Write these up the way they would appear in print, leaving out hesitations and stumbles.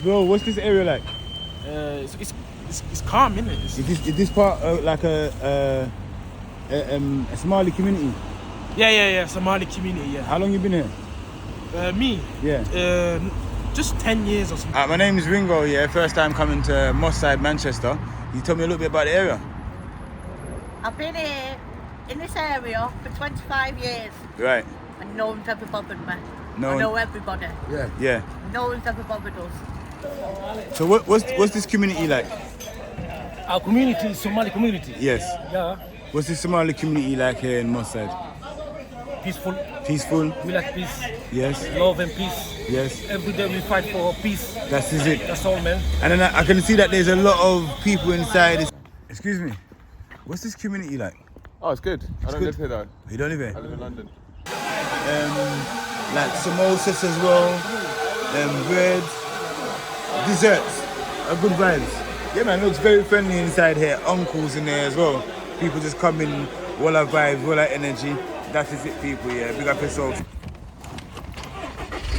Bro, what's this area like? It's calm, isn't it? Is this part like a Somali community? Yeah. Somali community, yeah. How long you been here? Me? Yeah. Just 10 years or something. My name is Ringo, yeah. First time coming to Moss Side, Manchester. Can you tell me a little bit about the area? I've been here in this area for 25 years Right. and no one's ever bothered me. No I one- know everybody. Yeah. No one's ever bothered us. So what's this community like? Our community is Somali community. Yes. Yeah. What's this Somali community like here in Moss Side? Peaceful. Peaceful? We like peace, Yes. love and peace. Yes. Every day we fight for peace. That's it. That's all, man. And then I can see that there's a lot of people inside this. Excuse me. What's this community like? Oh, it's good. I don't good. live here though. You don't live here? I live in London. Like samosas as well, bread, desserts, good vibes. Yeah man, looks very friendly inside here. Uncles in there as well. People just come in, all our vibes, all our energy. That is it, people, yeah. Big up yourself.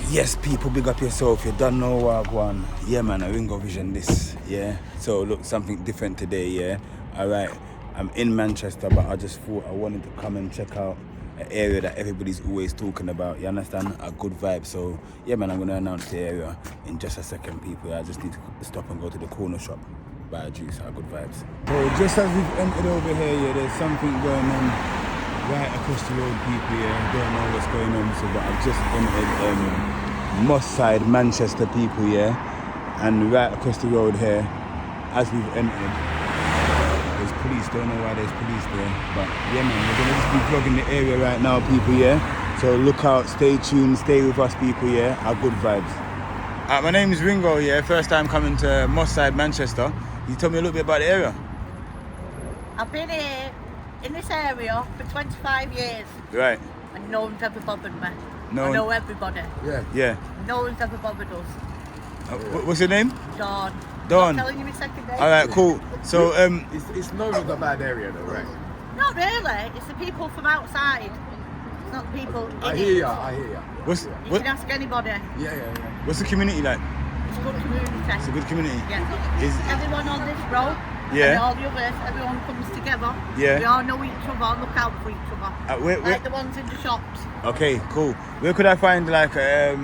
Yes, people, big up yourself. You don't know what I want. Yeah man, a Ringo Vision this, yeah. So look, something different today, yeah. Alright, I'm in Manchester, but I just thought I wanted to come and check out an area that everybody's always talking about, you understand? A good vibe. So yeah man, I'm gonna announce the area in just a second, people. I just need to stop and go to the corner shop, buy a juice, a good vibes. So just as we've entered over here, yeah, there's something going on right across the road, people, yeah. Don't know what's going on, so but I've just entered Moss Side, Manchester, people, yeah. And right across the road here, as we've entered, there's police. Don't know why there's police there, but yeah man, we're gonna just be vlogging the area right now, people, yeah. So look out, stay tuned, stay with us, people, yeah. Our good vibes. My name is Ringo, yeah. First time coming to Moss Side, Manchester. Can you tell me a little bit about the area? I've been here in this area for 25 years Right. and no one's ever bothered me. No I one- know everybody. Yeah. No one's ever bothered us. What's your name? Dawn. Dawn. Not telling you my second name. All right, cool. So It's known as a bad area though, right? Not really. It's the people from outside. It's not the people in I it. hear ya. what's You can ask anybody. Yeah. what's the community like? It's a good community. It's a good community. Yeah. Is Everyone on this road, Yeah. and all the others, everyone comes together. Yeah. We all know each other, look out for each other. where, Like the ones in the shops. okay, cool. Where could I find like a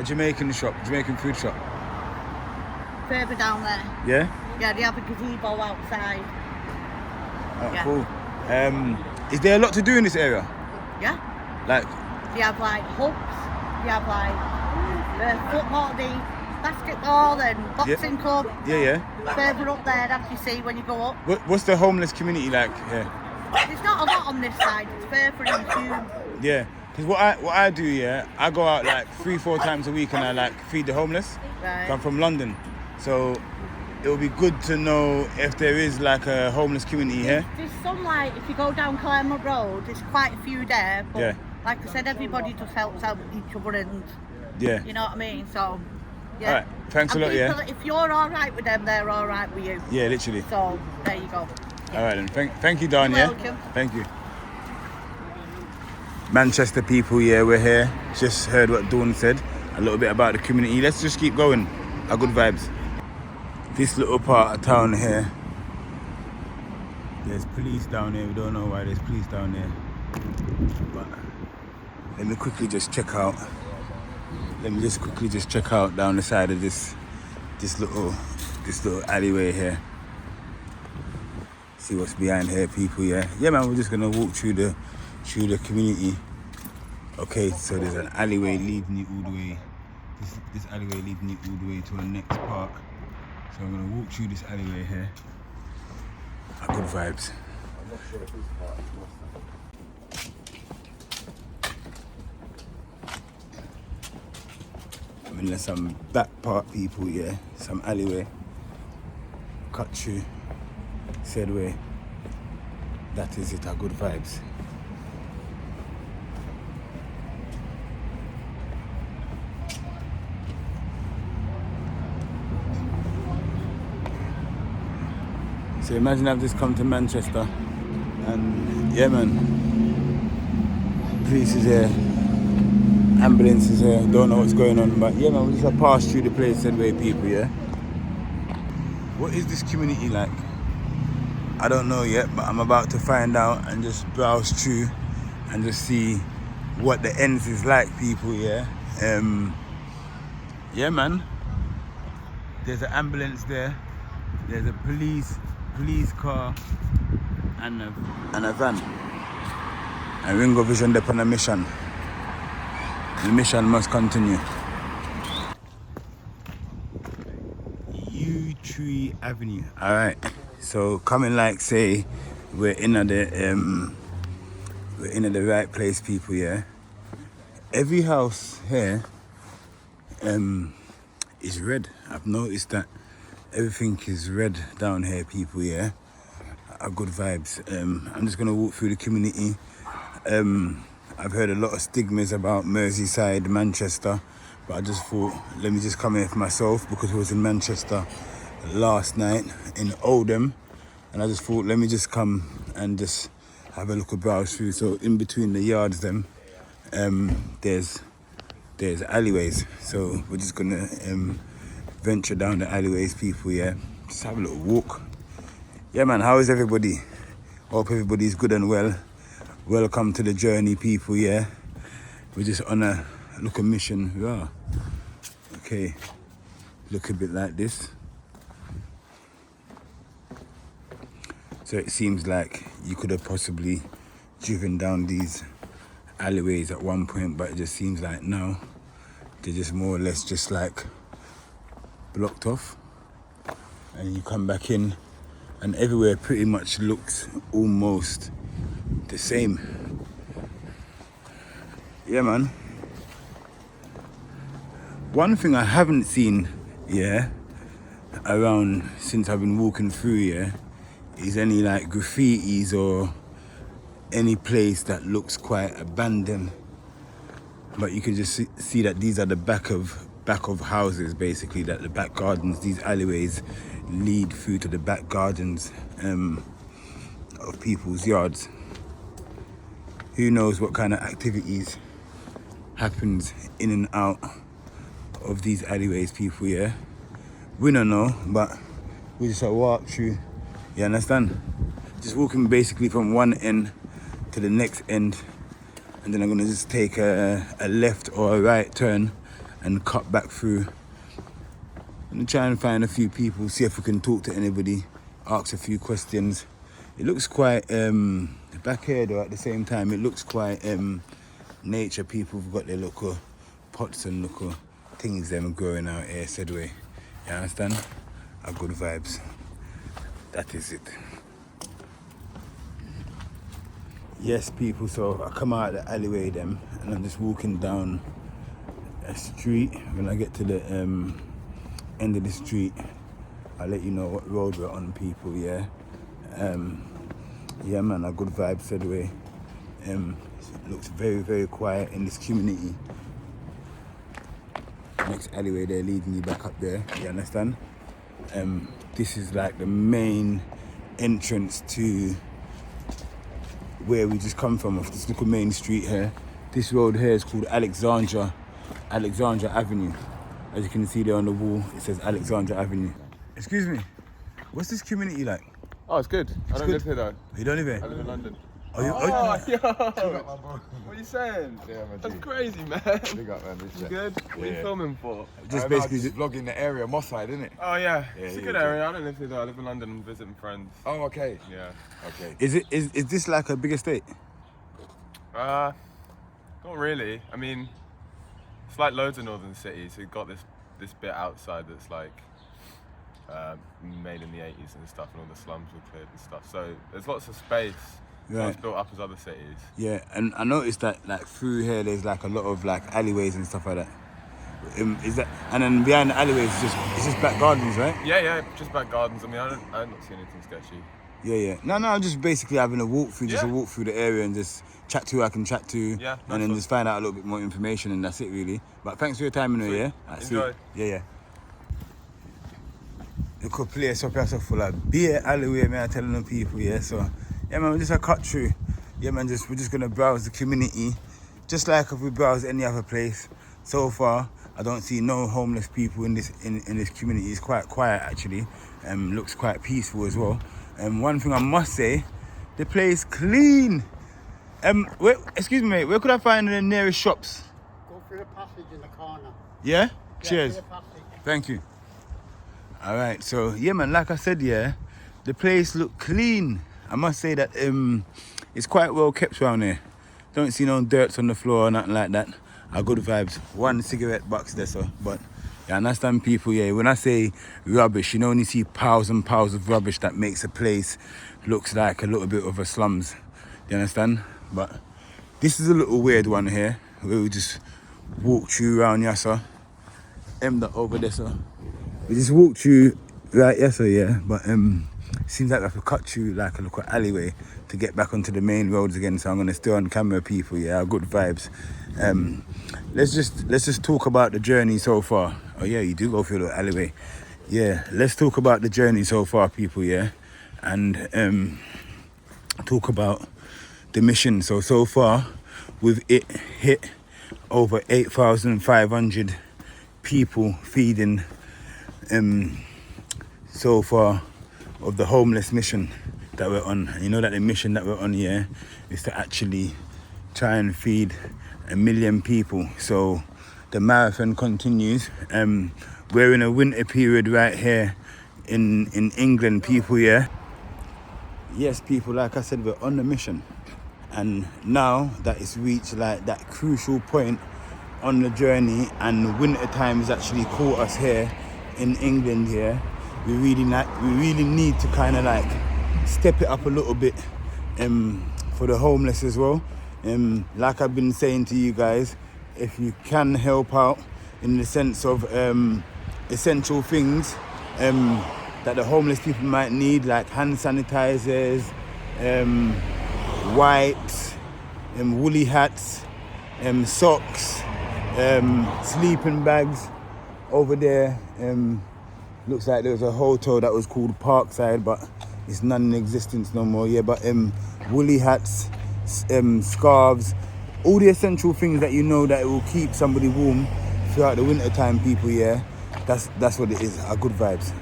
Jamaican shop, Jamaican food shop? Further down there. Yeah. Yeah, they have a gazebo outside. Oh, Yeah. cool. Is there a lot to do in this area? Yeah. Like, They have like hubs. They have like football, the basketball and boxing club. yeah. Further up there, as you see when you go up. What's the homeless community like here? There's not a lot on this side. It's further in Hume. Yeah. Because what I do, yeah, I go out like 3-4 times a week and I like feed the homeless. Right. I'm from London, so it would be good to know if there is like a homeless community here. There's some like, if you go down Claremont Road, there's quite a few there. But Yeah. like I said, everybody just helps out each other and, Yeah. you know what I mean? So, yeah. All right. Thanks a And lot, yeah. people, if you're all right with them, they're all right with you. Yeah, literally. So, there you go. All right then. Thank you, Don. You're Yeah. welcome. Thank you. Manchester people, yeah, we're here. Just heard what Dawn said. A little bit about the community. Let's just keep going. Our good vibes. This little part of town here. There's police down here. We don't know why there's police down there. But let me quickly just check out. Down the side of this little alleyway here. See what's behind here, people. Yeah, man. We're just gonna walk through the community. Okay, so there's an alleyway leading you all the way. This alleyway leading you all the way to the next park. So I'm gonna walk through this alleyway here. Good vibes. I'm not sure if this part is I'm in some back park, people. Yeah, some alleyway. Cut through. Said way. That is it. Good vibes. So imagine I've just come to Manchester and yeah man, police is here ambulances here. Don't know what's going on, but yeah, man, we just pass through the place anyway, people. Yeah. What is this community like? I don't know yet, but I'm about to find out and just browse through and just see what the ends is like, people. Yeah. Yeah, man. There's an ambulance there. There's a police car and a van. And Ringo Vision they're on a mission. The mission must continue. Yew Tree Avenue. Alright. So coming like say we're in the right place, people, yeah. Every house here is red. I've noticed that everything is red down here, people, yeah. Good vibes. I'm just gonna walk through the community. I've heard a lot of stigmas about Merseyside, Manchester, but I just thought, let me just come here for myself because I was in Manchester last night in Oldham, and I just thought, let me just come and just have a look at browse through. So in between the yards, there's alleyways. So we're just gonna venture down the alleyways, people. Yeah, just have a little walk. Yeah, man. How is everybody? Hope everybody's good and well. Welcome to the journey, people, yeah. We're just on a mission. Yeah. Okay. Look a bit like this. So it seems like you could have possibly driven down these alleyways at one point, but it just seems like now they're just more or less just like blocked off. And you come back in and everywhere pretty much looks almost the same. Yeah, man. One thing I haven't seen, yeah, around since I've been walking through, yeah, is any like graffitis or any place that looks quite abandoned. But you can just see that these are the back of houses, basically, that the back gardens, these alleyways lead through to the back gardens of people's yards. Who knows what kind of activities happens in and out of these alleyways, people, yeah? We don't know, but we just walk through, you understand? Just walking basically from one end to the next end, and then I'm gonna just take a left or a right turn and cut back through and try and find a few people, see if we can talk to anybody, ask a few questions. It looks quite back here though, at the same time it looks quite nature. People have got their local pots and local things them growing out here, said way. You understand? A good vibes. That is it. Yes, people, so I come out the alleyway them and I'm just walking down a street. When I get to the end of the street, I'll let you know what road we're on, people, yeah. Yeah, man, a good vibe, said way. It looks very, very quiet in this community. Next alleyway there leading you back up there, you understand? This is like the main entrance to where we just come from, off this little main street here. This road here is called Alexandra Avenue. As you can see there on the wall, it says Alexandra Avenue. Excuse me, what's this community like? Oh, it's good. I don't live here though. You don't live here? I live in London. Oh, you, Yo! What are you saying? Yeah, That's crazy, man. Big up, man. You good? What are you filming for? just basically just vlogging the area, Moss Side, isn't it? Oh yeah, it's it's a a good good area. I don't live here though. I live in London and visiting friends. Oh, okay. Yeah. Okay. Is this like a big estate? Not really. I mean, it's like loads of northern cities. We've got this bit outside that's like made in the 80s and stuff, and all the slums were cleared and stuff. So there's lots of space. Not as built up as other cities. Yeah, and I noticed that like through here there's like a lot of like alleyways and stuff like that. Is that, and then behind the alleyways it's just back gardens, right? Yeah, just back gardens. I mean, I've not seen anything sketchy. Yeah. No, I'm just basically having a walk through, just a walk through the area and just chat to who I can chat to, Yeah, and then just find out a little bit more information, and that's it really. But thanks for your time, you know, yeah. Right, Enjoy. Yeah. The could place up here so full of beer alleyway, man. I'm telling the people, yeah. So yeah, man, we're just a cut through. Yeah, man, we're just gonna browse the community, just like if we browse any other place, so far I don't see no homeless people in this community. It's quite quiet actually. Looks quite peaceful as well. One thing I must say, the place clean. Excuse me, mate. Where could I find the nearest shops? Go through the passage in the corner. Yeah. Yeah, Cheers. through the passage. Thank you. All right. So yeah, man. Like I said, yeah, the place look clean. I must say that it's quite well kept around here. Don't see no dirts on the floor or nothing like that. Good vibes. One cigarette box there, so. But you understand, people, yeah, when I say rubbish, you only see piles and piles of rubbish that makes a place looks like a little bit of a slums. You understand? But this is a little weird one here, where we just walk through around here, so. That over there, so. We just walk through right here, so yeah, but seems like I have to cut through like a little alleyway to get back onto the main roads again, so I'm gonna stay on camera, people. Yeah, good vibes. Let's just talk about the journey so far. Oh yeah, you do go through a little alleyway. Yeah, let's talk about the journey so far, people. Yeah, and talk about the mission. So far we've hit over 8,500 people feeding so far of the homeless mission that we're on. And you know that the mission that we're on here is to actually try and feed 1 million people. So the marathon continues. We're in a winter period right here in England, people. Yeah, yes, people, like I said, we're on the mission, and now that it's reached like that crucial point on the journey, and winter time has actually caught us here in England here, we really need to kind of like step it up a little bit for the homeless as well. Like I've been saying to you guys, if you can help out in the sense of essential things that the homeless people might need, like hand sanitizers, wipes, woolly hats, socks, sleeping bags. Over there looks like there was a hotel that was called Parkside, but it's none in existence no more. Yeah, but woolly hats, scarves, all the essential things that you know that it will keep somebody warm throughout the winter time, people. Yeah, that's what it is. Good vibes.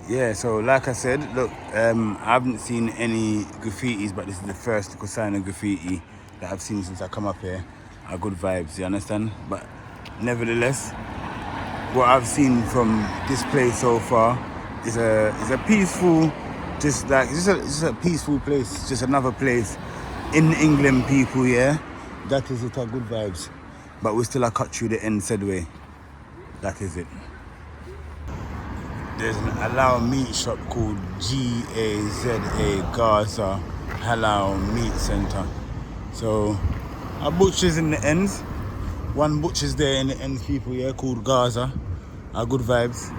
Yeah, so like I said, look, I haven't seen any graffitis, but this is the first sign of graffiti that I've seen since I come up here. Good vibes, you understand? But nevertheless, what I've seen from this place so far is a peaceful, just a peaceful place, just another place in England, people. Yeah, that is it. Good vibes, but we still are cut through the end said way. That is it. There's an halal meat shop called Gaza Halal Meat Center. So our butchers in the ends. One butcher's there in the ends, people, yeah, called Gaza. Good vibes.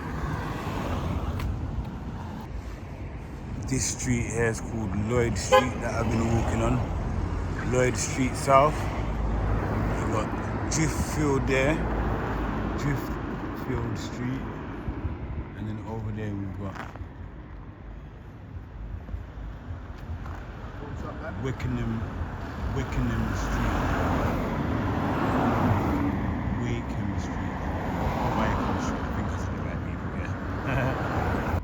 This street here is called Lloyd Street that I've been walking on. Lloyd Street South. We've got Driftfield there. Driftfield Street. And then over there we've got Wickenham Street. Wakeham Street. I think that's the right people, yeah.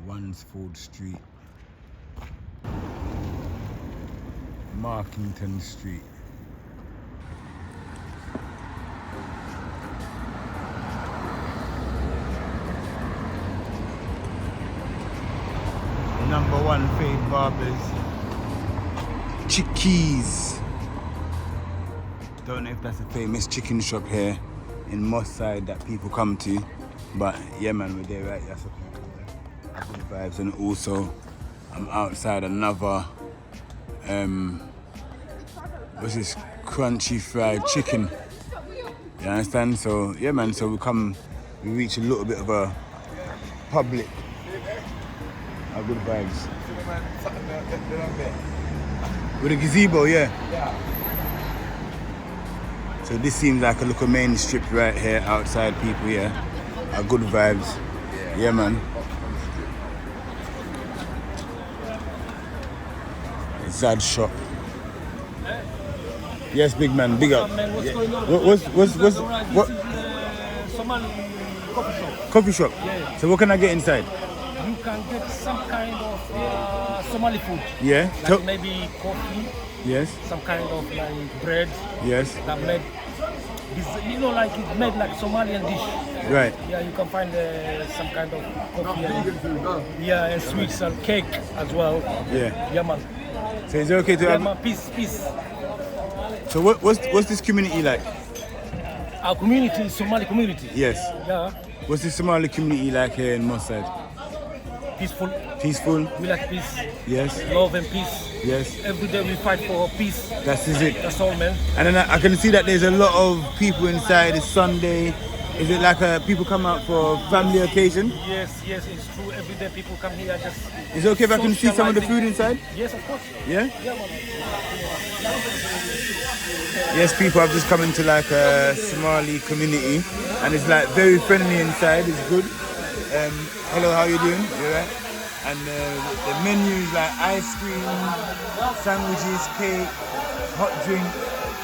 Wansford Street. Markington Street. Number one Fade Barbers, Chickies. Don't know if that's a famous chicken shop here in Moss Side that people come to, but yeah, man, we're there, right? That's good vibes. And also, I'm outside another, what's this? Crunchy fried chicken. You understand? So yeah, man. So we reach a little bit of a public. Good vibes. With a gazebo, yeah. So this seems like a little main strip right here outside, people. Yeah, good vibes. Yeah, man. Zad shop. Yes, big man, big up. Man, what's Yeah. going on? What? This is Somali coffee shop. Coffee shop. Yeah. So what can I get inside? You can get some kind of Somali food. Yeah. Like maybe coffee, Yes. some kind of like bread Yes. that made, you know, like it's made like Somalian dish. Right. Yeah, you can find some kind of coffee and, yeah, and sweets and cake as well. Yeah. Yeah, man. So is it okay to Yeah, have? man. Peace. So what's this community like? Our community is Somali community. Yes. Yeah, What's the Somali community like here in Mossad? peaceful. Peaceful. We like peace, Yes. love and peace. Yes. Every day we fight for peace. That is it. That's all, man. And then I can see that there's a lot of people inside. It's Sunday. Is it like people come out for family occasion? Yes, it's true. Every day people come here just. Is it okay if I can see some of the food inside? Yes, of course. Yeah? Yeah, man. Yes, people have just come into like a Somali community and it's like very friendly inside. It's good. Hello, how you doing? You alright? And the menu is like ice cream, sandwiches, cake, hot drink,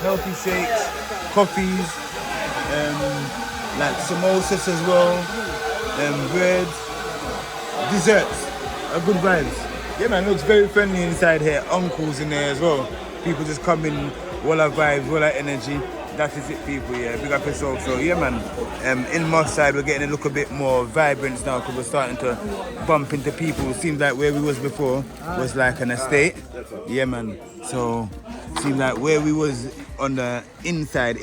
healthy shakes, coffees, like samosas as well, bread, desserts, good vibes. Yeah, man, looks very friendly inside here. Uncles in there as well. People just come in, walla vibes, walla energy. That is it, people, yeah. Big up yourself. So, yeah, man, in Mossad, we're getting to look a bit more vibrant now because we're starting to bump into people. It seems like where we was before was like an estate. Yeah, man. So, seems like where we was on the inside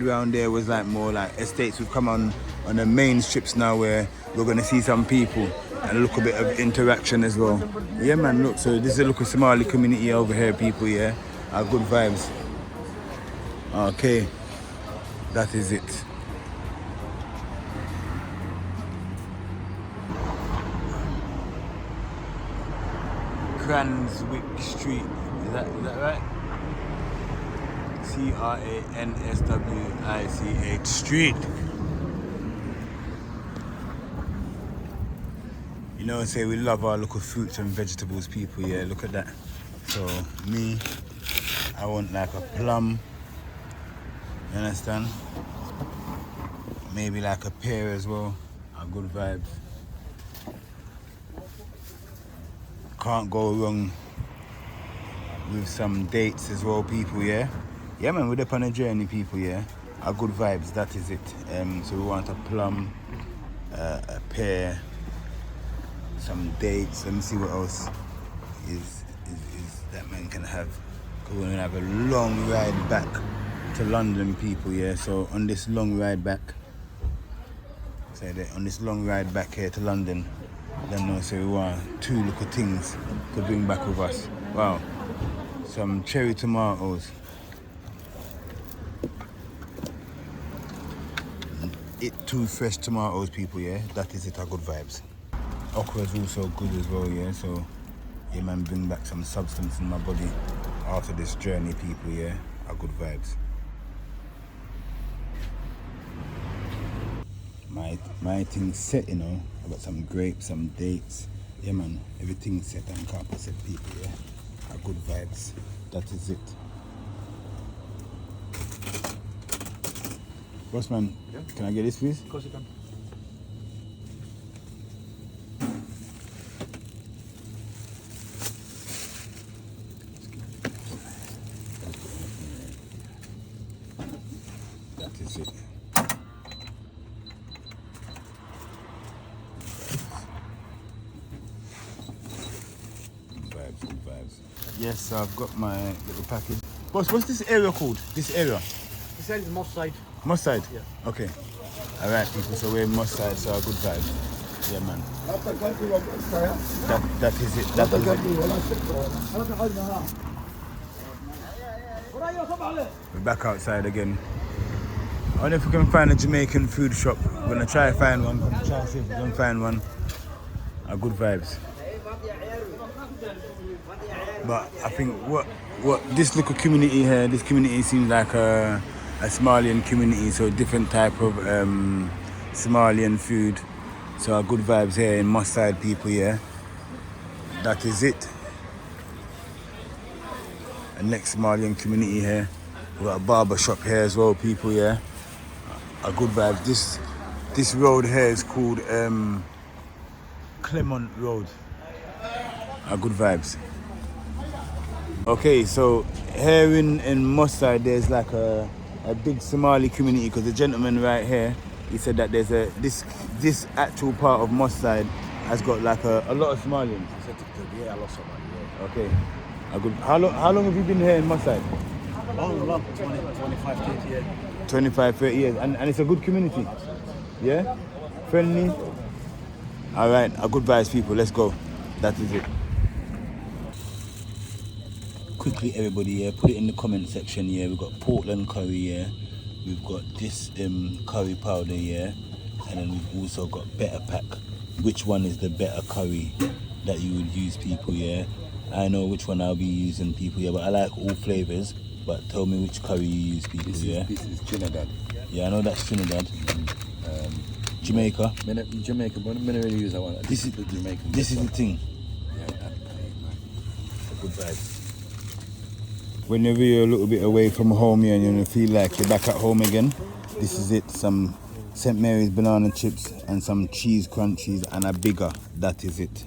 round there was like more like estates. We've come on the main strips now where we're going to see some people and look a bit of interaction as well. Yeah, man, look. So, this is a local Somali community over here, people, yeah. Our good vibes. Okay. That is it. Cranswick Street. Is that right? Cranswich Street. You know, say we love our local fruits and vegetables, people. Yeah, look at that. So me, I want like a plum. You understand? Maybe like a pear as well. A good vibes. Can't go wrong with some dates as well, people, yeah? Yeah, man, we're up on a journey, people, yeah? A good vibes, that is it. So we want a plum, a pear, some dates. Let me see what else is that man can have. Because we're gonna have a long ride back to London, people, yeah. So on this long ride back, here to London, then no, so we want two little things to bring back with us. Wow, some cherry tomatoes, two fresh tomatoes, people, yeah. That is it, a good vibes. Okra is also good as well, yeah. So yeah, man, bring back some substance in my body after this journey, people, yeah. A good vibes. My thing's set, you know. I got some grapes, some dates. Yeah, man, everything's set and carpet set, people, yeah. A good vibes. That is it. Boss man, yeah? Can I get this, please? Of course you can. That is it. Good vibes. Yes, so I've got my little package. Boss, what's this area called? This area? This is Mossad. Mossad? Yeah. Okay. Alright, people, so we're in Mossad, so good vibes. Yeah, man. That is it. That is it. We're back outside again. I wonder if we can find a Jamaican food shop. We're gonna try to find one. Try to see if we can find one. Good vibes. But I think what this local community here, this community seems like a Somalian community, so different type of Somalian food. So good vibes here in Moss Side, people, yeah. That is it. And next Somalian community here. We got a barber shop here as well, people, yeah. A good vibes. This road here is called Clement Road. A good vibes. Okay, so here in Moss Side, there's like a big Somali community, because the gentleman right here, he said that there's this actual part of Moss Side has got like a lot of Somalians. Yeah, a lot of Somali. Yeah. Okay. A good. How long have you been here in Moss Side? Long, 25, 30 years. 25, 30 years. And it's a good community? Yeah? Friendly? Alright, a good vibes, people. Let's go. That is it. Quickly, everybody, yeah, put it in the comment section, yeah. We've got Portland curry, yeah. We've got this curry powder, yeah. And then we've also got Better Pack. Which one is the better curry that you would use, people, yeah? I know which one I'll be using, people, yeah, but I like all flavors. But tell me which curry you use, people, yeah? This is Trinidad. Yeah, I know that's Trinidad. Jamaica. Jamaica, but I'm really use that one. This is the Jamaican. This is the thing. Yeah, A good vibe. Whenever you're a little bit away from home, yeah, and you feel like you're back at home again, this is it. Some St. Mary's banana chips and some cheese crunchies and a bigger. That is it.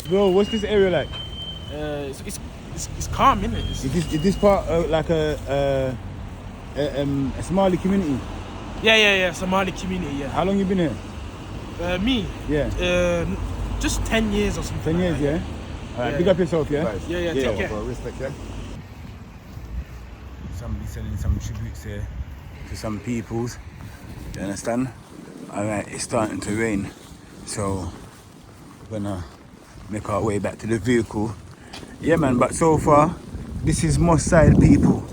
Bro, what's this area like? It's calm, isn't it? Is this part like a Somali community? Yeah. Somali community, yeah. How long you been here? Me? Yeah. Just 10 years or something. 10 years, like that. yeah? Alright, big up yourself, yeah? Nice. Yeah, take care. Respect, yeah? Somebody selling some tributes here to some peoples. You understand? Alright, it's starting to rain. So we're gonna make our way back to the vehicle. Yeah man, but so far this is Moss Side, people.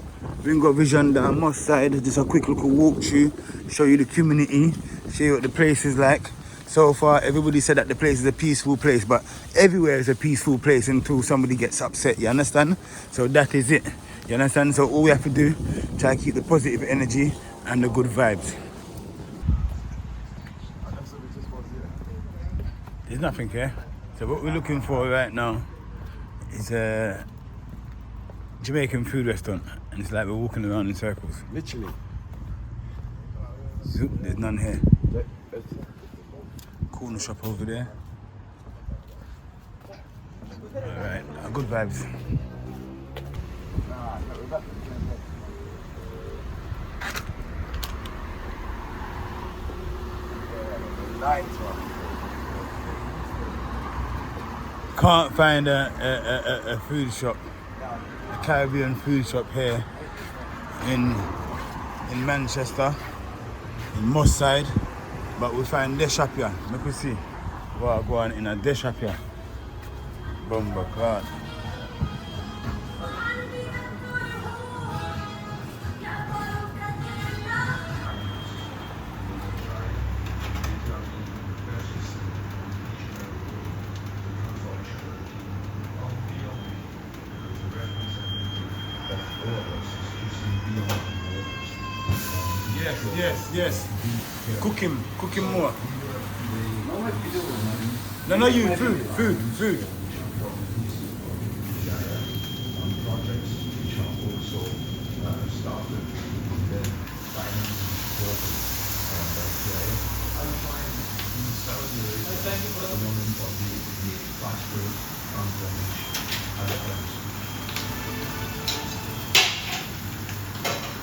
Ringo Vision down Moss Side. Just a quick little walk through, show you the community, show you what the place is like. So far everybody said that the place is a peaceful place, but everywhere is a peaceful place until somebody gets upset, you understand? So that is it, you understand? So all we have to do, try to keep the positive energy and the good vibes. There's nothing here. So what we're looking for right now is a Jamaican food restaurant, and it's like we're walking around in circles. Literally. Zoop, there's none here. Corner shop over there. Alright, good vibes. Can't find a food shop, a Caribbean food shop here in Manchester, in Moss Side, but we find this shop here. Let me see what go on in a dish shop here. Bumba card. Yes. Cook him more. No, you, food.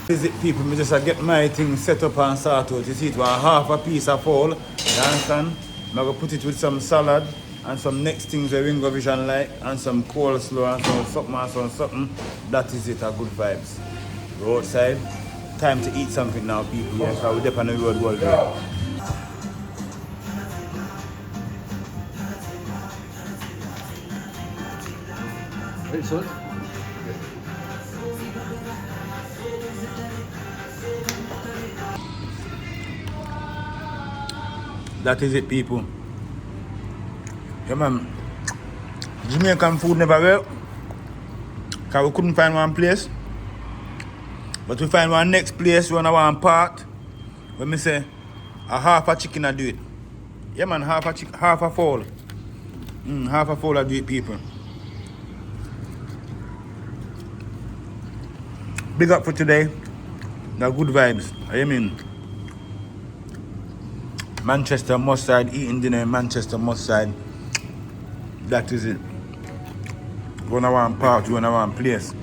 Visit people, me just get my thing set up and start out. You see it was half a piece of all, you understand? I'm going to put it with some salad and some next things the Ringo Vision like, and some coleslaw and something. That is it, a good vibes. We're outside. Time to eat something now, people, yeah, so we're deep on the road all day. Wait, son? That is it, people. Yeah, man. Jamaican food never work. Because we couldn't find one place. But we find one next place, one part. When me say, a half a chicken I do it. Yeah, man, half a fowl. Half a fowl of Greek people. Big up for today. The good vibes. I mean, Manchester must side, eating dinner in Manchester must side. That is it. Going to one park, going to one place.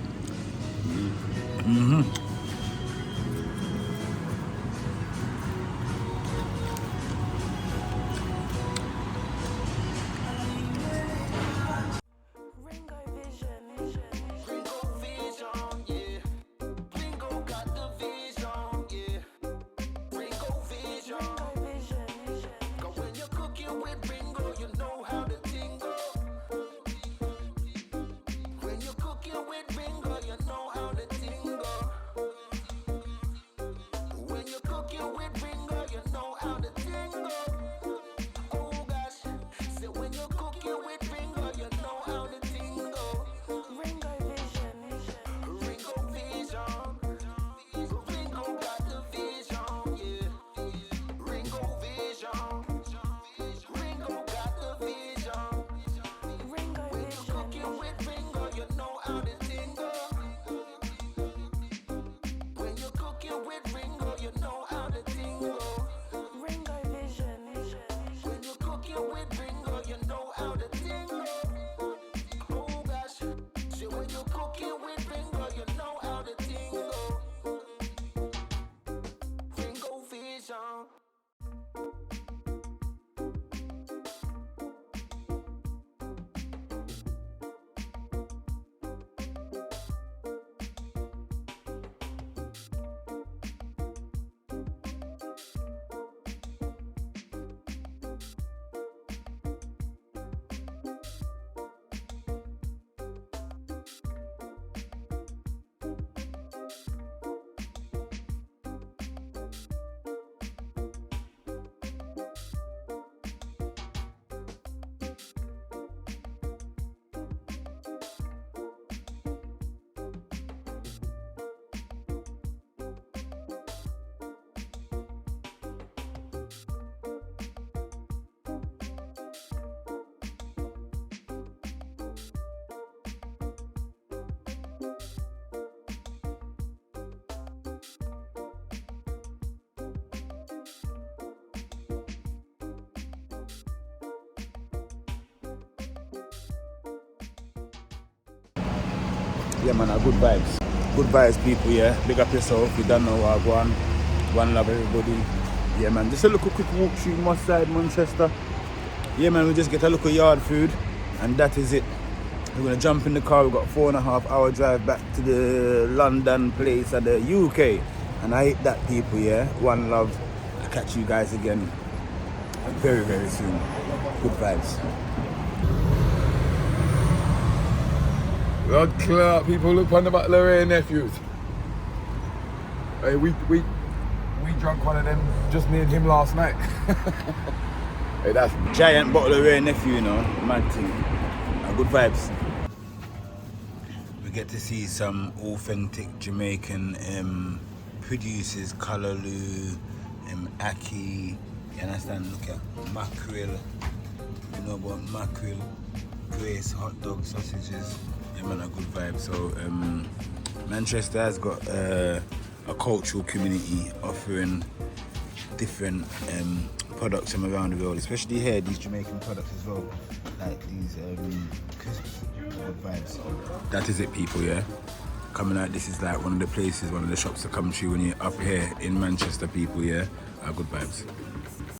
Yeah, man, good vibes. Good vibes, people, yeah. Big up yourself. You don't know what I want. One love, everybody. Yeah, man. Just a little quick walk through Moss Side, Manchester. Yeah, man, we just get a look at yard food, and that is it. We're going to jump in the car. We've got 4.5 hour drive back to the London place at the UK. And I hate that, people, yeah. One love. I'll catch you guys again very, very soon. Good vibes. Blood clot, people look on the bottle of Ray Nephews. Hey, we drank one of them, just me and him last night. Hey, that's giant bottle of Ray Nephew, you know, mad thing. Good vibes. We get to see some authentic Jamaican producers, Callaloo, Ackee, you understand? Look at mackerel, you know about mackerel, Grace, hot dog, sausages. Yeah, man, a good vibe. So Manchester has got a cultural community offering different products from around the world, especially here, these Jamaican products as well, like these crisps. Good vibes. That is it, people, yeah? Coming out, this is like one of the places, one of the shops to come to when you're up here in Manchester, people, yeah? Good vibes.